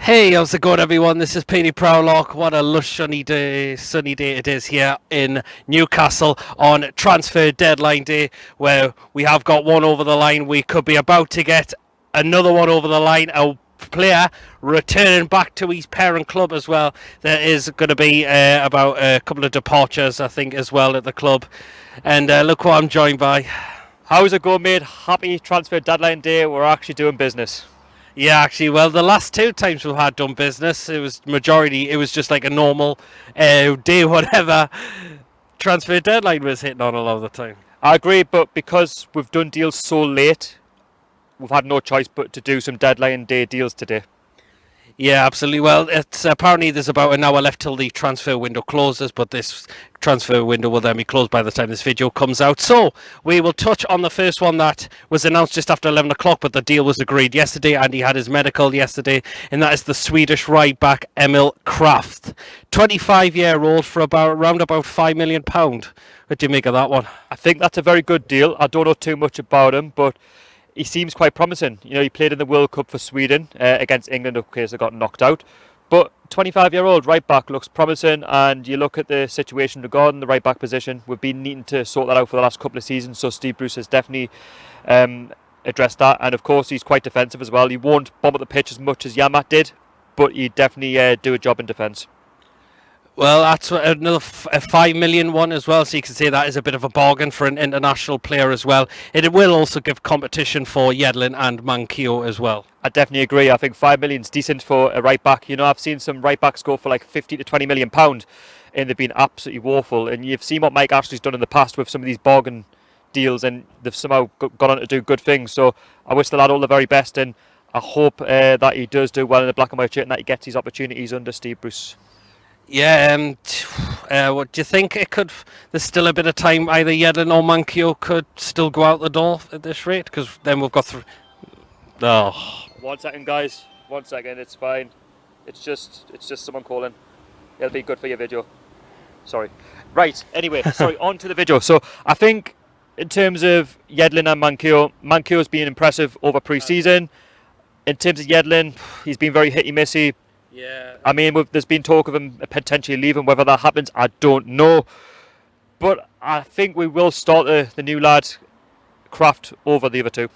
Hey, how's it going, everyone? This is Penny Proudlock. What a lush sunny day it is here in Newcastle on transfer deadline day, where we have got one over the line. We could be about to get another one over the line. A player returning back to his parent club as well. There is going to be about a couple of departures, I think, as well at the club. And look what I'm joined by. How's it going, mate? Happy transfer deadline day. We're actually doing business. Yeah, actually, well, the last two times we've had done business, it was just like a normal day, whatever. Transfer deadline was hitting on a lot of the time. I agree, but because we've done deals so late, we've had no choice but to do some deadline day deals today. Yeah, absolutely. Well, it's apparently there's about an hour left till the transfer window closes, but this transfer window will then be closed by the time this video comes out. So we will touch on the first one that was announced just after 11 o'clock, but the deal was agreed yesterday, and he had his medical yesterday, and that is the Swedish right back Emil Kraft, 25-year-old for around about £5 million. What do you make of that one? I think that's a very good deal. I don't know too much about him, but he seems quite promising. You know, he played in the World Cup for Sweden against England, of course, they got knocked out. But 25-year-old right back looks promising, and you look at the situation regarding the right back position. We've been needing to sort that out for the last couple of seasons, so Steve Bruce has definitely addressed that. And of course, he's quite defensive as well. He won't bomb at the pitch as much as Yamat did, but he definitely do a job in defence. Well, that's another a £5 million one as well, so you can say that is a bit of a bargain for an international player as well. It will also give competition for Yedlin and Manquillo as well. I definitely agree. I think £5 million is decent for a right back. You know, I've seen some right backs go for like £50 to £20 million, and they've been absolutely woeful. And you've seen what Mike Ashley's done in the past with some of these bargain deals, and they've somehow gone on to do good things. So I wish the lad all the very best, and I hope that he does do well in the black and white shirt and that he gets his opportunities under Steve Bruce. Yeah, what do you think it could? There's still a bit of time. Either Yedlin or Manquillo could still go out the door at this rate, because then we've got Oh, 1 second, guys. 1 second. It's fine. It's just someone calling. It'll be good for your video. Sorry. Right. Anyway, sorry. On to the video. So I think in terms of Yedlin and Manquillo's been impressive over pre-season. In terms of Yedlin, he's been very hitty-missy. yeah. I mean, there's been talk of him potentially leaving. Whether that happens, I don't know. But I think we will start the new lad, Kraft, over the other two.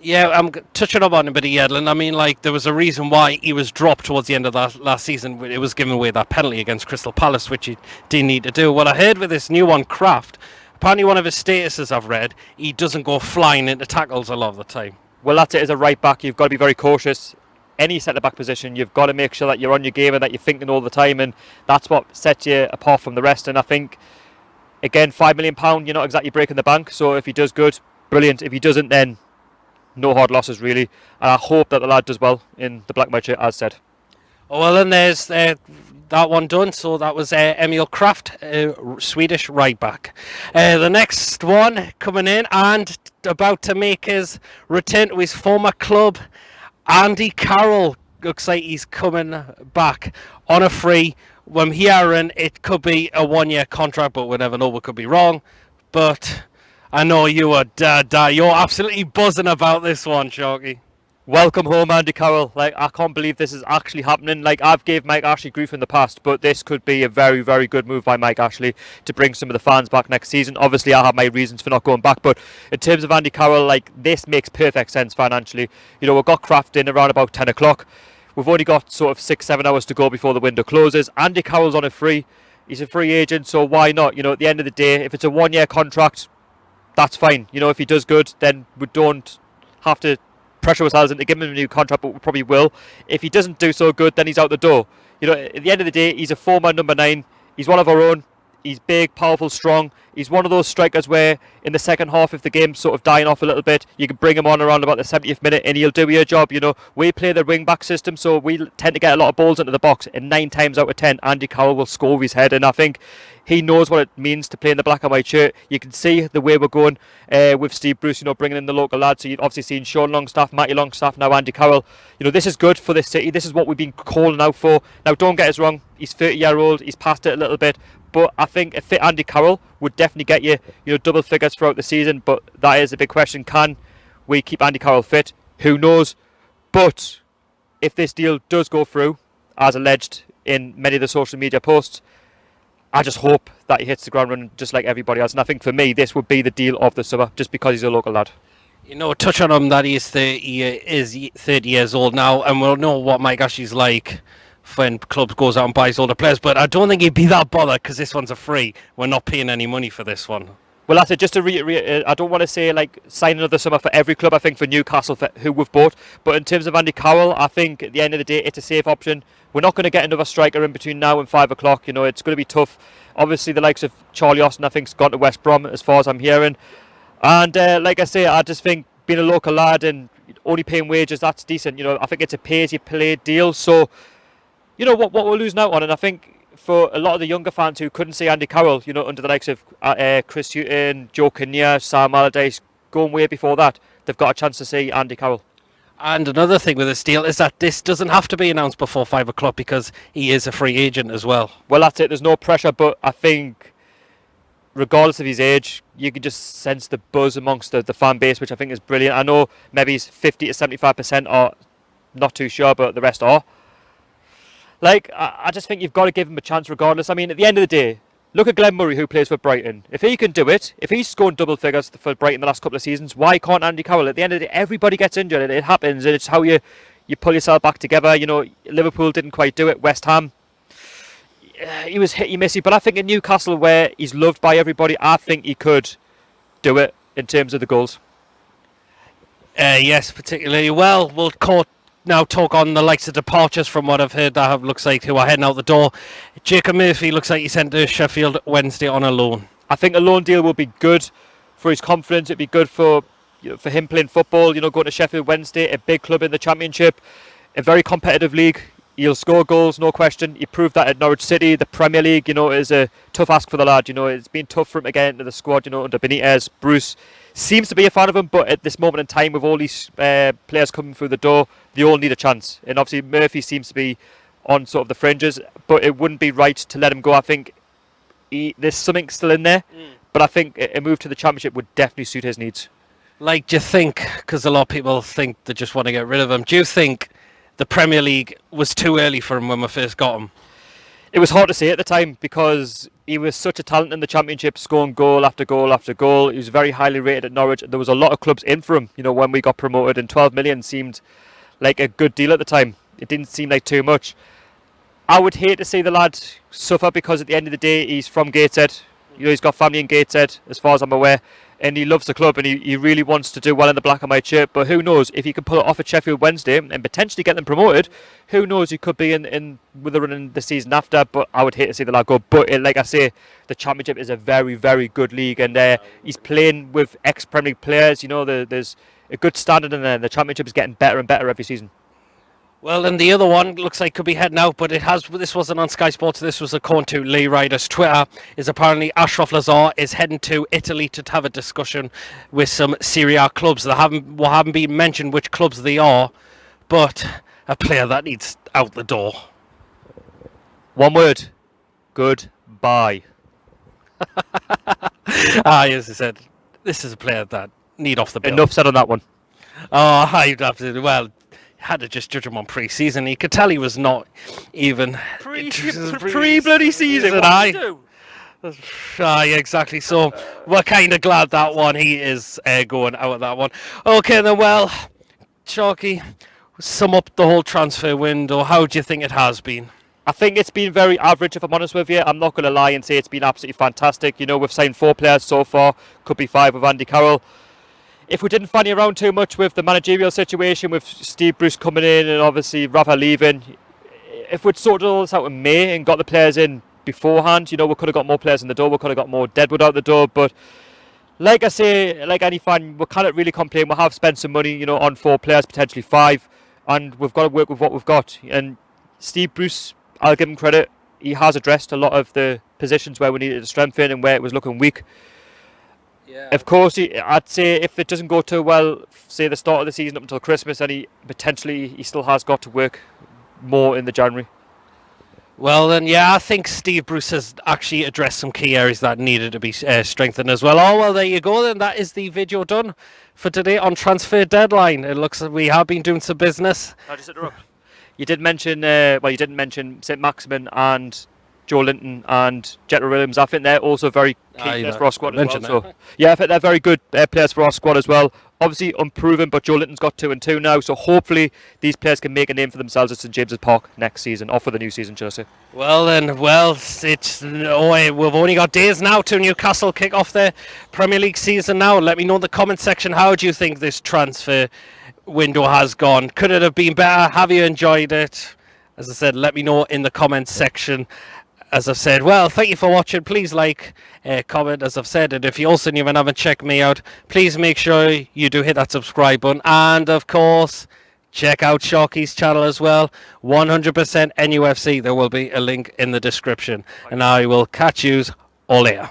Yeah, I'm touching up on a bit of Yedlin. I mean, like, there was a reason why he was dropped towards the end of that last season. It was giving away that penalty against Crystal Palace, which he didn't need to do. What I heard with this new one, Kraft, apparently one of his statuses I've read, he doesn't go flying into tackles a lot of the time. Well, that's it. As a right back, you've got to be very cautious. Any centre-back position, you've got to make sure that you're on your game and that you're thinking all the time, and that's what sets you apart from the rest. And I think, again, £5 million, you're not exactly breaking the bank, so if he does good, brilliant. If he doesn't, then no hard losses, really. And I hope that the lad does well in the black and white shirt, as said. Oh, well, then there's that one done. So that was Emil Kraft, Swedish right back. The next one coming in and about to make his return to his former club, Andy Carroll. Looks like he's coming back on a free. When hearing it could be a 1-year contract, but we never know, we could be wrong. But I know you are you're absolutely buzzing about this one, Sharkey. Welcome home, Andy Carroll. Like, I can't believe this is actually happening. Like, I've gave Mike Ashley grief in the past, but this could be a very, very good move by Mike Ashley to bring some of the fans back next season. Obviously, I have my reasons for not going back, but in terms of Andy Carroll, like, this makes perfect sense financially. You know, we've got Kraft in around about 10 o'clock. We've only got sort of 6-7 hours to go before the window closes. Andy Carroll's on a free. He's a free agent, so why not? You know, at the end of the day, if it's a 1-year contract, that's fine. You know, if he does good, then we don't have to pressure ourselves into giving him a new contract, but we probably will. If he doesn't do so good, then he's out the door. You know, at the end of the day, he's a former number 9. He's one of our own. He's big, powerful, strong. He's one of those strikers where in the second half, if the game's sort of dying off a little bit, you can bring him on around about the 70th minute and he'll do your job. You know, we play the wing-back system, so we tend to get a lot of balls into the box, and 9 times out of 10, Andy Carroll will score with his head, and I think he knows what it means to play in the black and white shirt. You can see the way we're going with Steve Bruce, you know, bringing in the local lads. So you've obviously seen Sean Longstaff, Matty Longstaff, now Andy Carroll. You know, this is good for this city. This is what we've been calling out for. Now, don't get us wrong. He's 30-year-old. He's past it a little bit. But I think a fit Andy Carroll would definitely get you, double figures throughout the season. But that is a big question. Can we keep Andy Carroll fit? Who knows? But if this deal does go through, as alleged in many of the social media posts, I just hope that he hits the ground running just like everybody else. And I think for me, this would be the deal of the summer, just because he's a local lad. You know, touch on him that he is 30 years old now, and we'll know what Mike Ashley's like when clubs goes out and buys older players. But I don't think he'd be that bothered because this one's a free. We're not paying any money for this one. Well, that's it. Just to reiterate, I don't want to say like sign another summer for every club. I think for Newcastle, for who we've bought, but in terms of Andy Carroll, I think at the end of the day, it's a safe option. We're not going to get another striker in between now and 5 o'clock. You know, it's going to be tough. Obviously, the likes of Charlie Austin, I think, has gone to West Brom, as far as I'm hearing. And like I say, I just think being a local lad and only paying wages, that's decent. You know, I think it's a pay-as-you-play deal. So, you know, what we're losing out on, and I think for a lot of the younger fans who couldn't see Andy Carroll, you know, under the likes of Chris Hughton, Joe Kinnear, Sam Allardyce, going way before that, they've got a chance to see Andy Carroll. And another thing with this deal is that this doesn't have to be announced before 5 o'clock because he is a free agent as well. Well, that's it. There's no pressure, but I think regardless of his age, you can just sense the buzz amongst the fan base, which I think is brilliant. I know maybe 50 to 75% are not too sure, but the rest are. Like, I just think you've got to give him a chance regardless. I mean, at the end of the day, look at Glenn Murray, who plays for Brighton. If he can do it, if he's scoring double figures for Brighton the last couple of seasons, why can't Andy Carroll? At the end of the day, everybody gets injured. It happens, and it's how you pull yourself back together. You know, Liverpool didn't quite do it. West Ham, he was hit, you miss it. But I think in Newcastle, where he's loved by everybody, I think he could do it in terms of the goals. Yes, particularly well. We'll now talk on the likes of departures from what I've heard that looks like who are heading out the door. Jacob Murphy looks like he's sent to Sheffield Wednesday on a loan. I think a loan deal will be good for his confidence. It'd be good for him playing football. You know, going to Sheffield Wednesday, a big club in the Championship, a very competitive league. He'll score goals, no question. He proved that at Norwich City. The Premier League, you know, is a tough ask for the lad. You know, it's been tough for him to get into the squad. You know, under Benitez, Bruce seems to be a fan of him, but at this moment in time, with all these players coming through the door, they all need a chance. And obviously, Murphy seems to be on sort of the fringes, but it wouldn't be right to let him go. I think there's something still in there, but I think a move to the Championship would definitely suit his needs. Like, do you think, because a lot of people think they just want to get rid of him, do you think the Premier League was too early for him when we first got him? It was hard to say at the time because he was such a talent in the Championship, scoring goal after goal after goal. He was very highly rated at Norwich. There was a lot of clubs in for him, you know, when we got promoted, and 12 million seemed like a good deal at the time. It didn't seem like too much. I would hate to see the lad suffer because at the end of the day, he's from Gateshead. You know, he's got family in Gateshead, as far as I'm aware, and he loves the club and he really wants to do well in the black and white shirt. But who knows, if he can pull it off at Sheffield Wednesday and potentially get them promoted, who knows, he could be in with the run the season after. But I would hate to see the lad go. But like I say, the Championship is a very, very good league, and he's playing with ex-Premier League players. You know, there's a good standard in there. The Championship is getting better and better every season. Well, and the other one looks like could be heading out, but this wasn't on Sky Sports. This was according to Lee Ryder's Twitter. Is apparently Ashraf Lazar is heading to Italy to have a discussion with some Serie A clubs. They haven't been mentioned which clubs they are, but a player that needs out the door. One word: goodbye. As I said, this is a player that need off the bill. Enough said on that one. Oh, you'd have to. Well, had to just judge him on pre-season. You could tell he was not even pre-bloody season. Yeah, exactly. So we're kind of glad that one he is going out of that one. Okay, then. Well, Sharkey, sum up the whole transfer window. How do you think it has been? I think it's been very average, if I'm honest with you. I'm not going to lie and say it's been absolutely fantastic. You know, we've signed 4 players so far. Could be 5 with Andy Carroll. If we didn't fanny around too much with the managerial situation, with Steve Bruce coming in and obviously Rafa leaving, if we'd sorted all this out in May and got the players in beforehand, you know, we could have got more players in the door, we could have got more deadwood out the door. But like I say, like any fan, we can't really complain. We have spent some money, you know, on 4 players, potentially 5, and we've got to work with what we've got. And Steve Bruce, I'll give him credit, he has addressed a lot of the positions where we needed to strengthen and where it was looking weak. Yeah. Of course, I'd say if it doesn't go too well, say the start of the season up until Christmas, then he still has got to work more in the January. Well, then, yeah, I think Steve Bruce has actually addressed some key areas that needed to be strengthened as well. Oh, well, there you go, then. That is the video done for today on Transfer Deadline. It looks like we have been doing some business. I'll just interrupt. You did mention, you didn't mention Saint-Maximin and Joe Linton and Jethro Williams. I think they're also very key players for our squad as well. So, yeah, I think they're very good players for our squad as well. Obviously unproven, but Joe Linton's got 2-2 now, so hopefully these players can make a name for themselves at St James's Park next season, or for the new season, should I say. Well then, we've only got days now to Newcastle kick off the Premier League season now. Let me know in the comment section, how do you think this transfer window has gone? Could it have been better? Have you enjoyed it? As I said, let me know in the comments section. As I've said, well, thank you for watching. Please like, comment, as I've said. And if you also even haven't checked me out, please make sure you do hit that subscribe button. And, of course, check out Sharkey's channel as well. 100% NUFC. There will be a link in the description. And I will catch yous all later.